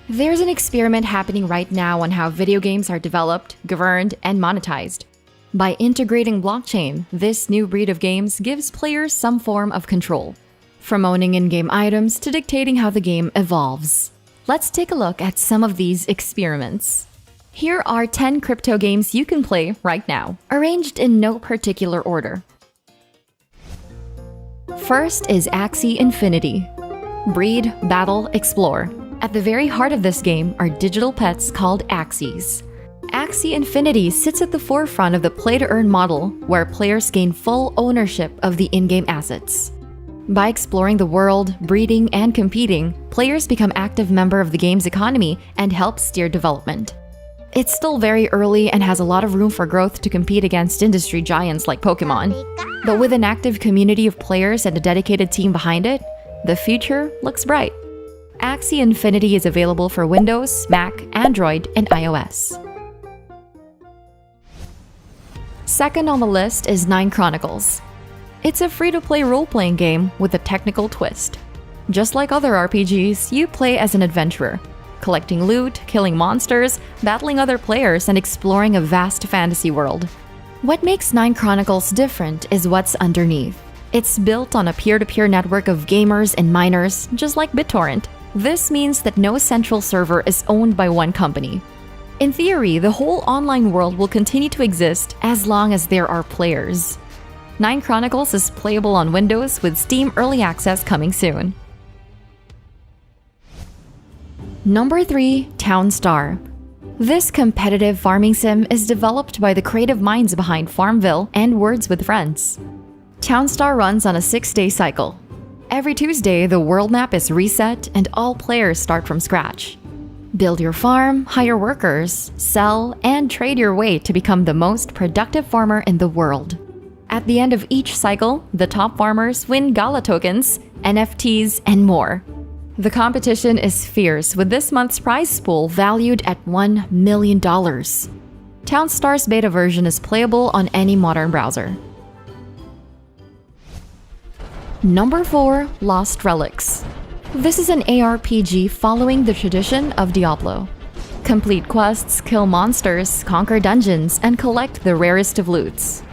There's an experiment happening right now on how video games are developed, governed, and monetized. By integrating blockchain, this new breed of games gives players some form of control, from owning in-game items to dictating how the game evolves. Let's take a look at some of these experiments. Here are 10 crypto games you can play right now, arranged in no particular order. First is Axie Infinity. Breed, battle, explore. At the very heart of this game are digital pets called Axies. Axie Infinity sits at the forefront of the play-to-earn model, where players gain full ownership of the in-game assets. By exploring the world, breeding, and competing, players become active members of the game's economy and help steer development. It's still very early and has a lot of room for growth to compete against industry giants like Pokemon. But with an active community of players and a dedicated team behind it, the future looks bright. Axie Infinity is available for Windows, Mac, Android, and iOS. Second on the list is Nine Chronicles. It's a free-to-play role-playing game with a technical twist. Just like other RPGs, you play as an adventurer, collecting loot, killing monsters, battling other players, and exploring a vast fantasy world. What makes Nine Chronicles different is what's underneath. It's built on a peer-to-peer network of gamers and miners, just like BitTorrent. This means that no central server is owned by one company. In theory, the whole online world will continue to exist as long as there are players. Nine Chronicles is playable on Windows with Steam Early Access coming soon. Number 3. Townstar. This competitive farming sim is developed by the creative minds behind Farmville and Words with Friends. Townstar runs on a 6-day cycle. Every Tuesday, the world map is reset and all players start from scratch. Build your farm, hire workers, sell, and trade your way to become the most productive farmer in the world. At the end of each cycle, the top farmers win Gala tokens, NFTs, and more. The competition is fierce, with this month's prize pool valued at $1 million. Townstar's beta version is playable on any modern browser. Number 4. Lost Relics. This is an ARPG following the tradition of Diablo. Complete quests, kill monsters, conquer dungeons, and collect the rarest of loots.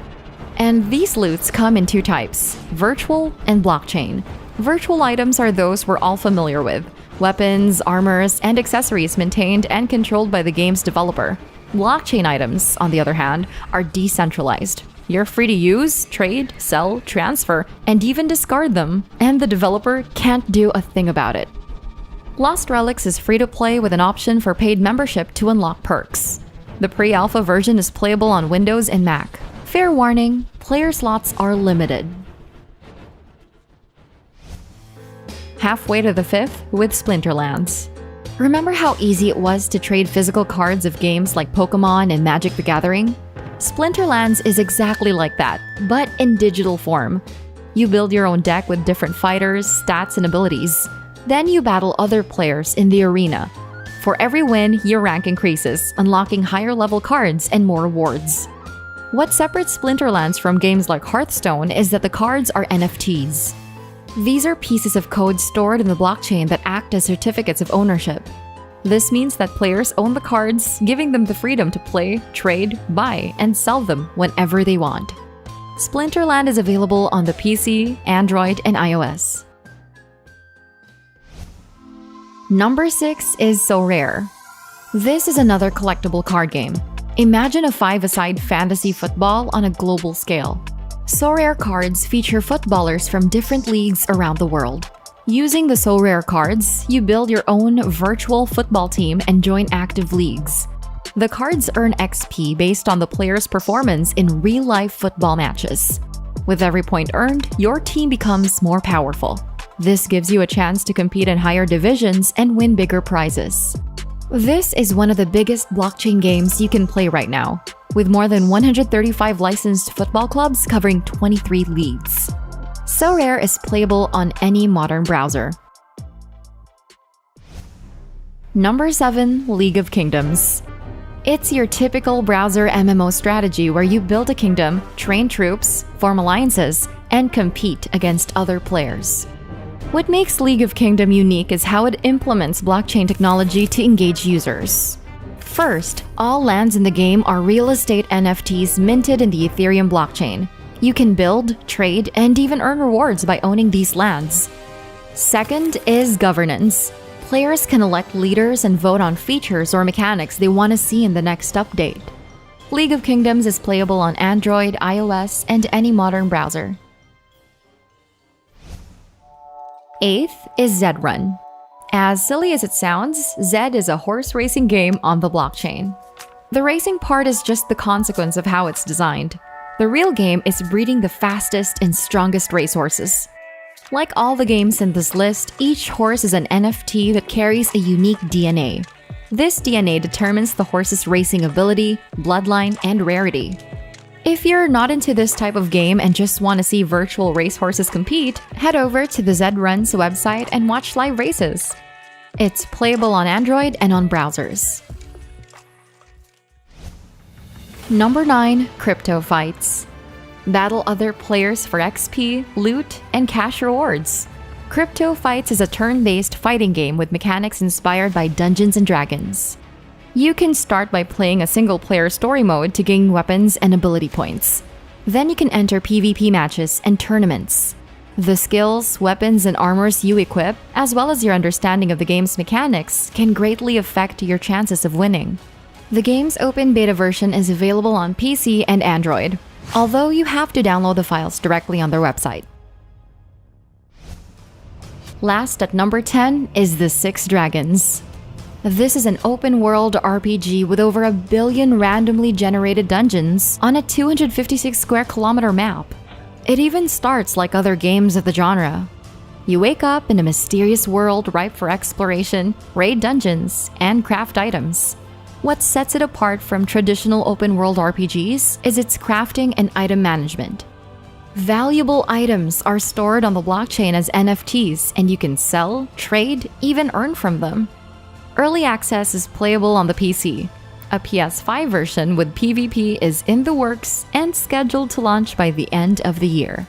And these loots come in 2 types, virtual and blockchain. Virtual items are those we're all familiar with, weapons, armors, and accessories maintained and controlled by the game's developer. Blockchain items, on the other hand, are decentralized. You're free to use, trade, sell, transfer, and even discard them, and the developer can't do a thing about it. Lost Relics is free to play with an option for paid membership to unlock perks. The pre-alpha version is playable on Windows and Mac. Fair warning, player slots are limited. Halfway to the 5th with Splinterlands. Remember how easy it was to trade physical cards of games like Pokemon and Magic the Gathering? Splinterlands is exactly like that, but in digital form. You build your own deck with different fighters, stats, and abilities. Then you battle other players in the arena. For every win, your rank increases, unlocking higher-level cards and more rewards. What separates Splinterlands from games like Hearthstone is that the cards are NFTs. These are pieces of code stored in the blockchain that act as certificates of ownership. This means that players own the cards, giving them the freedom to play, trade, buy, and sell them whenever they want. Splinterland is available on the PC, Android, and iOS. Number 6 is So Rare. This is another collectible card game. Imagine a 5-a-side fantasy football on a global scale. So Rare cards feature footballers from different leagues around the world. Using the So Rare cards, you build your own virtual football team and join active leagues. The cards earn XP based on the player's performance in real-life football matches. With every point earned, your team becomes more powerful. This gives you a chance to compete in higher divisions and win bigger prizes. This is one of the biggest blockchain games you can play right now, with more than 135 licensed football clubs covering 23 leagues. So Rare is playable on any modern browser. Number 7. League of Kingdoms. It's your typical browser MMO strategy where you build a kingdom, train troops, form alliances, and compete against other players. What makes League of Kingdoms unique is how it implements blockchain technology to engage users. First, all lands in the game are real estate NFTs minted in the Ethereum blockchain. You can build, trade, and even earn rewards by owning these lands. Second is governance. Players can elect leaders and vote on features or mechanics they want to see in the next update. League of Kingdoms is playable on Android, iOS, and any modern browser. Eighth is Zed Run. As silly as it sounds, Zed is a horse racing game on the blockchain. The racing part is just the consequence of how it's designed. The real game is breeding the fastest and strongest racehorses. Like all the games in this list, each horse is an NFT that carries a unique DNA. This DNA determines the horse's racing ability, bloodline, and rarity. If you're not into this type of game and just want to see virtual racehorses compete, head over to the Zed Run's website and watch live races. It's playable on Android and on browsers. Number 9. Crypto Fights. Battle other players for XP, loot, and cash rewards. Crypto Fights is a turn-based fighting game with mechanics inspired by Dungeons & Dragons. You can start by playing a single-player story mode to gain weapons and ability points. Then you can enter PvP matches and tournaments. The skills, weapons, and armors you equip, as well as your understanding of the game's mechanics, can greatly affect your chances of winning. The game's open beta version is available on PC and Android, although you have to download the files directly on their website. Last at number 10 is The Six Dragons. This is an open-world RPG with over 1 billion randomly generated dungeons on a 256 square kilometer map. It even starts like other games of the genre. You wake up in a mysterious world ripe for exploration, raid dungeons, and craft items. What sets it apart from traditional open-world RPGs is its crafting and item management. Valuable items are stored on the blockchain as NFTs, and you can sell, trade, even earn from them. Early access is playable on the PC. A PS5 version with PvP is in the works and scheduled to launch by the end of the year.